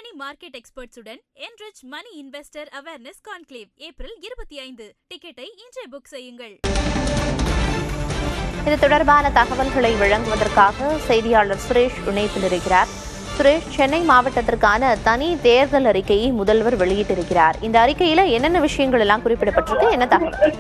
Money market எக்ஸ்பர்ட்ஸுடன் enrich money investor awareness conclave April 25. டிக்கெட்டை இன்றே புக் செய்யுங்கள். இது தொடர்பான தகவல்களை வழங்குவதற்காக செய்தியாளர் சுரேஷ் இணைப்பில் இருக்கிறார். சுரேஷ், சென்னை மாவட்டத்திற்கான தனி தேர்தல் அறிக்கையை முதல்வர் வெளியிட்டிருக்கிறார். இந்த அறிக்கையில என்னென்ன விஷயங்கள் எல்லாம் குறிப்பிடப்பட்டிருக்கு, என்ன தகவல்?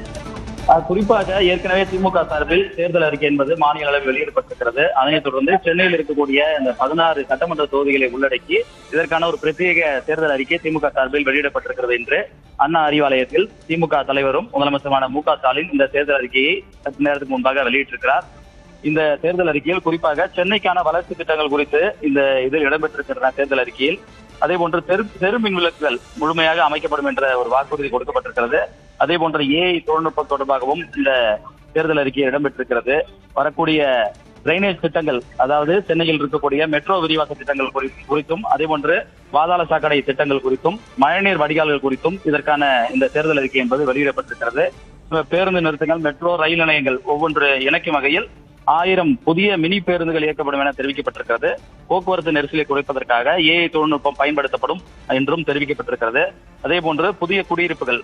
குறிப்பாக ஏற்கனவே திமுக சார்பில் தேர்தல் அறிக்கை என்பது மாநில அளவில் வெளியிடப்பட்டிருக்கிறது. அதனைத் தொடர்ந்து சென்னையில் இருக்கக்கூடிய இந்த 16 சட்டமன்ற தொகுதிகளை உள்ளடக்கி இதற்கான ஒரு பிரத்யேக தேர்தல் அறிக்கை திமுக சார்பில் வெளியிடப்பட்டிருக்கிறது என்று அண்ணா அறிவாலயத்தில் திமுக தலைவரும் முதலமைச்சருமான மு.க.ஸ்டாலின் இந்த தேர்தல் அறிக்கையை சற்று நேரத்துக்கு முன்பாக வெளியிட்டிருக்கிறார். இந்த தேர்தல் அறிக்கையில் குறிப்பாக சென்னைக்கான வளர்ச்சி திட்டங்கள் குறித்து இந்த இதில் இடம்பெற்றிருக்கின்றன. தேர்தல் அறிக்கையில் அதே போன்று தெரு மின் விளக்குகள் முழுமையாக அமைக்கப்படும் என்ற ஒரு வாக்குறுதி கொடுக்கப்பட்டிருக்கிறது. அதே போன்ற ஏஐ தொழில்நுட்பம் தொடர்பாகவும் இந்த தேர்தல் அறிக்கையில் இடம்பெற்றிருக்கிறது. வரக்கூடிய டிரைனேஜ் திட்டங்கள், அதாவது சென்னையில் இருக்கக்கூடிய மெட்ரோ விரிவாக்க திட்டங்கள் குறித்தும், அதே போன்று பாதாள சாக்கடை திட்டங்கள் குறித்தும், மழைநீர் வடிகால்கள் குறித்தும் இதற்கான இந்த தேர்தல் அறிக்கை என்பது வெளியிடப்பட்டிருக்கிறது. பேருந்து நிறுத்தங்கள், மெட்ரோ ரயில் நிலையங்கள் ஒவ்வொன்று இணைக்கும் வகையில் 1000 புதிய மினி பேருந்துகள் இயக்கப்படும் என தெரிவிக்கப்பட்டிருக்கிறது. போக்குவரத்து நெரிசலை குறைப்பதற்காக ஏஐ தொழில்நுட்பம் பயன்படுத்தப்படும் என்றும் தெரிவிக்கப்பட்டிருக்கிறது. அதே போன்று புதிய குடியிருப்புகள்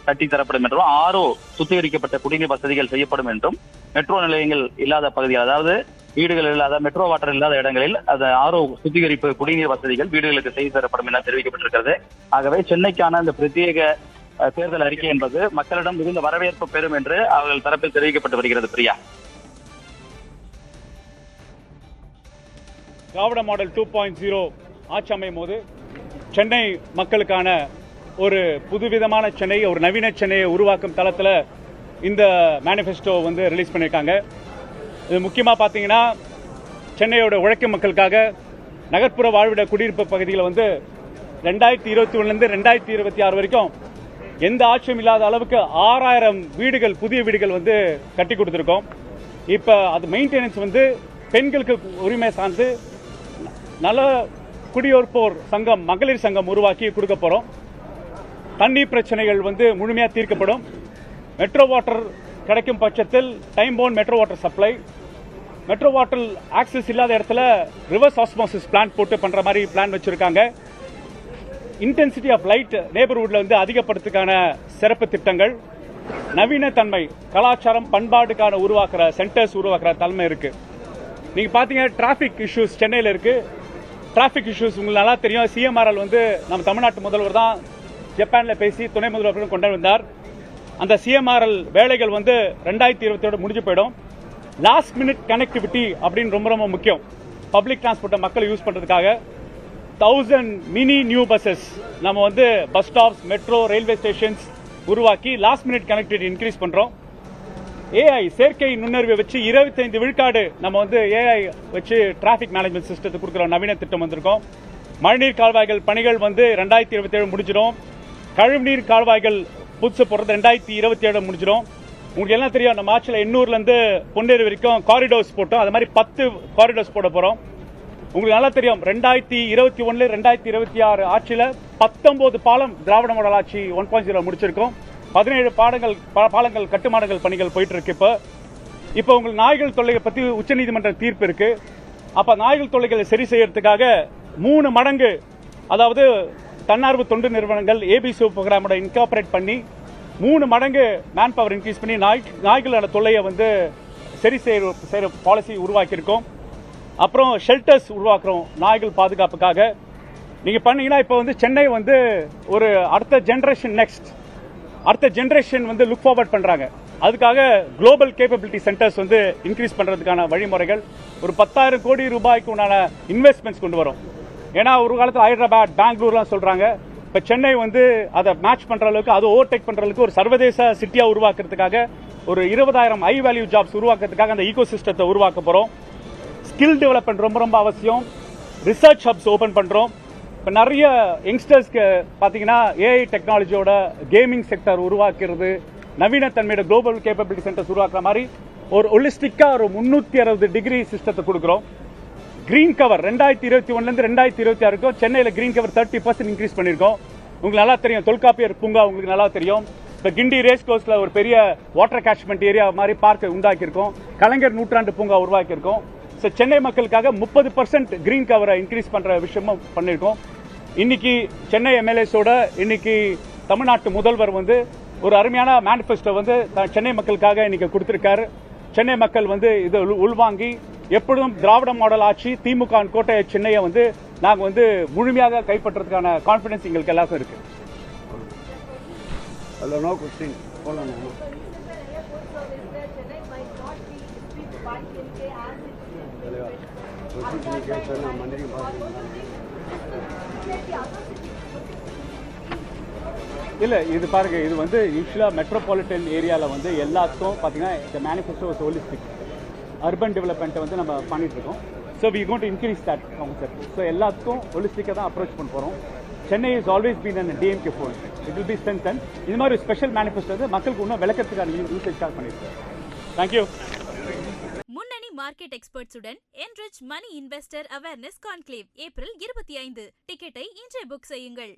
கட்டித்தரப்படும் என்றும், ஆர்ஓ சுத்திகரிக்கப்பட்ட குடிநீர் வசதிகள் செய்யப்படும் என்றும், மெட்ரோ நிலையங்கள் இல்லாத பகுதிகள், அதாவது வீடுகள் இல்லாத, மெட்ரோ வாட்டர் இல்லாத இடங்களில் அது ஆர்ஓ சுத்திகரிப்பு குடிநீர் வசதிகள் வீடுகளுக்கு செய்து தரப்படும் என தெரிவிக்கப்பட்டிருக்கிறது. ஆகவே சென்னைக்கான இந்த பிரத்யேக தேர்தல் அறிக்கை என்பது மக்களிடம் மிகுந்த வரவேற்பு பெறும் என்று அவர்கள் தரப்பில் தெரிவிக்கப்பட்டு வருகிறது. பிரியா, திராவிட மாடல் 2.0 ஆட்சி அமையும் போது சென்னை மக்களுக்கான ஒரு புதுவிதமான சென்னை, ஒரு நவீன சென்னையை உருவாக்கும் தளத்தில் இந்த மேனிஃபெஸ்டோ வந்து ரிலீஸ் பண்ணியிருக்காங்க. இது முக்கியமாக பார்த்தீங்கன்னா சென்னையோட உழைக்கும் மக்களுக்காக நகர்ப்புற வாழ்விட குடியிருப்பு பகுதியில் வந்து 2021 2026 வரைக்கும் எந்த ஆட்சியும் இல்லாத அளவுக்கு 6000 வீடுகள், புதிய வீடுகள் வந்து கட்டி கொடுத்துருக்கோம். இப்போ அது மெயின்டெனன்ஸ் வந்து பெண்களுக்கு உரிமை சார்ந்து நல்ல குடியிருப்போர் சங்கம், மகளிர் சங்கம் உருவாக்கி கொடுக்க போறோம். தண்ணீர் பிரச்சனைகள் வந்து முழுமையாக தீர்க்கப்படும். மெட்ரோ வாட்டர் கிடைக்கும் பட்சத்தில் time bound metro water supply, metro water access இல்லாத இடத்துல ரிவர்ஸ் ஆஸ்மோசிஸ் பிளான்ட் போட்டு பண்ற மாதிரி பிளான் வச்சிருக்காங்க. இன்டென்சிட்டி ஆஃப் லைட் நெய்பர்ஹுட்ல வந்து அதிகப்படுத்துக்கான சிறப்பு திட்டங்கள், நவீன தன்மை, கலாச்சாரம், பண்பாடுக்கான உருவாக்குற சென்டர்ஸ் உருவாக்குற தலைமை இருக்கு. நீங்க பாத்தீங்க டிராபிக் இஷ்யூஸ் சென்னையில் இருக்கு. டிராபிக் இஷ்யூஸ் உங்களுக்கு நல்லா தெரியும். சிஎம்ஆர்எல் வந்து நம்ம தமிழ்நாட்டு முதல்வர் தான் ஜப்பான்ல பேசி துணை முதல்வர்கள் கொண்டு வந்தார். அந்த சிஎம்ஆர்எல் வேலைகள் வந்து 2027 முடிஞ்சு போயிடும். லாஸ்ட் மினிட் கனெக்டிவிட்டி அப்படின்னு ரொம்ப ரொம்ப முக்கியம். பப்ளிக் டிரான்ஸ்போர்ட்டை மக்கள் யூஸ் பண்றதுக்காக 1000 மினி நியூ பஸ்ஸஸ் நம்ம வந்து bus stops, metro, railway stations உருவாக்கி லாஸ்ட் மினிட் கனெக்டிவிட்டி இன்க்ரீஸ் பண்றோம். ஏஐ செயற்கை நுண்ணறிவை வச்சு 25 விழுக்காடு நம்ம வந்து ஏஐ வச்சு டிராபிக் மேனேஜ்மெண்ட் சிஸ்டத்தை கொடுக்குற நவீன திட்டம் வந்திருக்கோம். மழைநீர் கால்வாய்கள் பணிகள் வந்து 2027 முடிஞ்சிடும். கழிவுநீர் கால்வாய்கள் புதுசு போடுறது 2027 முடிஞ்சிடும். உங்களுக்கு எல்லாம் தெரியும், நம்ம ஆட்சியில் 800 இருந்து பொன்னேரி வரைக்கும் காரிடோர்ஸ் போட்டோம். அது மாதிரி 10 காரிடோர்ஸ் போட போறோம். உங்களுக்கு நல்லா தெரியும், 2021 2026 ஆட்சியில் 19 பாலம் திராவிட மாடல் ஆட்சி 1.0 முடிச்சிருக்கோம். 17 பாலங்கள் கட்டுமானங்கள் பணிகள் போயிட்டு இருக்கு. இப்போ உங்களுக்கு நாய்கள் தொல்லையை பத்தி உச்சநீதிமன்ற தீர்ப்பு இருக்கு. அப்ப நாய்கள் தொல்லைகளை சரி செய்யறதுக்காக 3 மடங்கு, அதாவது தன்னார்வ தொண்டு நிறுவனங்கள் ஏபிசி ப்ரோக்ராமோட இன்கார்பரேட் பண்ணி 3 மடங்கு மேன் பவர் இன்க்ரீஸ் பண்ணி நாய்களோட தொல்லையை வந்து சரி செய்யற பாலிசி உருவாக்கியிருக்கோம். அப்புறம் ஷெல்டர்ஸ் உருவாக்குறோம் நாய்கள் பாதுகாப்புக்காக. நீங்க பண்ணீங்கன்னா இப்ப வந்து சென்னை வந்து ஒரு அடுத்த ஜெனரேஷன் வந்து லுக் ஃபார்வர்ட் பண்றாங்க. அதுக்காக குளோபல் கேப்பபிலிட்டி சென்டர்ஸ் வந்து இன்க்ரீஸ் பண்றதுக்கான வழிமுறைகள், ஒரு 10,000 கோடி ரூபாய்க்கு உண்டான இன்வெஸ்ட்மெண்ட்ஸ் கொண்டு வரும். ஏன்னா ஒரு காலத்தில் ஹைதராபாத், பெங்களூர்லாம் சொல்றாங்க. இப்ப சென்னை வந்து அதை மேட்ச் பண்ற அளவுக்கு, அதை ஓவர்டேக் பண்ற அளவுக்கு ஒரு சர்வதேச சிட்டியா உருவாக்குறதுக்காக, ஒரு 20,000 ஹை வேல்யூ ஜாப்ஸ் உருவாக்குறதுக்காக அந்த ஈகோ சிஸ்டத்தை உருவாக்க போறோம். ஸ்கில் டெவலப்மெண்ட் ரொம்ப ரொம்ப அவசியம். ரிசர்ச் ஹப்ஸ் ஓபன் பண்றோம். இப்போ நிறைய யங்ஸ்டர்ஸ்க்கு பார்த்தீங்கன்னா ஏஐ டெக்னாலஜியோட கேமிங் செக்டர் உருவாக்குறது, நவீன தன்மையோட குளோபல் கேப்பபிலிட்டி சென்டர்ஸ் உருவாக்குற மாதிரி ஒரு ஹோலிஸ்டிக்கா ஒரு 360 டிகிரி சிஸ்டத்தை கொடுக்குறோம். கிரீன் கவர் 2021 2026 சென்னையில் கிரீன் கவர் 30% இன்க்ரீஸ் பண்ணியிருக்கோம். உங்களுக்கு நல்லா தெரியும், தொல்காப்பியர் பூங்கா உங்களுக்கு நல்லா தெரியும். இப்போ கிண்டி ரேஸ் கோர்ஸ்ல ஒரு பெரிய வாட்டர் கேட்ச்மெண்ட் ஏரியா மாதிரி பார்க்க உண்டாக்கியிருக்கோம். கலைஞர் நூற்றாண்டு பூங்கா உருவாக்கியிருக்கோம். சென்னை மக்களுக்காக 30% கிரீன் கவரை இன்க்ரீஸ் பண்ற விஷயமும் பண்ணிருக்கோம். இன்னைக்கு சென்னை எம்எல்ஏஸோட இன்னைக்கு தமிழ்நாட்டு முதல்வர் வந்து ஒரு அருமையான மேனிஃபெஸ்டோ வந்து சென்னை மக்களுக்காக இன்னைக்கு கொடுத்திருக்காரு. சென்னை மக்கள் வந்து இதை உள்வாங்கி எப்பொழுதும் திராவிட மாடல் ஆட்சி திமுக கோட்டை சென்னையை வந்து நாங்க வந்து முழுமையாக கைப்பற்றதுக்கான கான்பிடன்ஸ் எங்களுக்கு எல்லாருக்கும் இருக்கு. இல்ல இது பாருங்க, இது வந்து யூஸ்வலா மெட்ரோபாலிட்டன் ஏரியால வந்து எல்லாத்துக்கும் பாத்தீங்கன்னா இந்த மேனிஃபெஸ்டோ ஹோலிஸ்டிக் அர்பன் டெவலப்மெண்ட்டை வந்து நம்ம பண்ணிட்டு இருக்கோம். So we going to increase that concept. So எல்லாத்துக்கும் ஹோலிஸ்டிக்காக தான் அப்ரோச் பண்ண போறோம். Chennai is always been an DMK phone. It will be strengthen. இது மாதிரி ஒரு ஸ்பெஷல் மேனிஃபெஸ்டோ வந்து மக்களுக்கு இன்னும் விளக்கத்துக்கான யூசேஜ் ஸ்டார்ட் பண்ணியிருக்கோம். தேங்க்யூ. முன்னணி மார்க்கெட் எக்ஸ்பர்ட்ஸுடன் enrich money investor awareness conclave April 25. டிக்கெட்டை இன்றே புக் செய்யுங்கள்.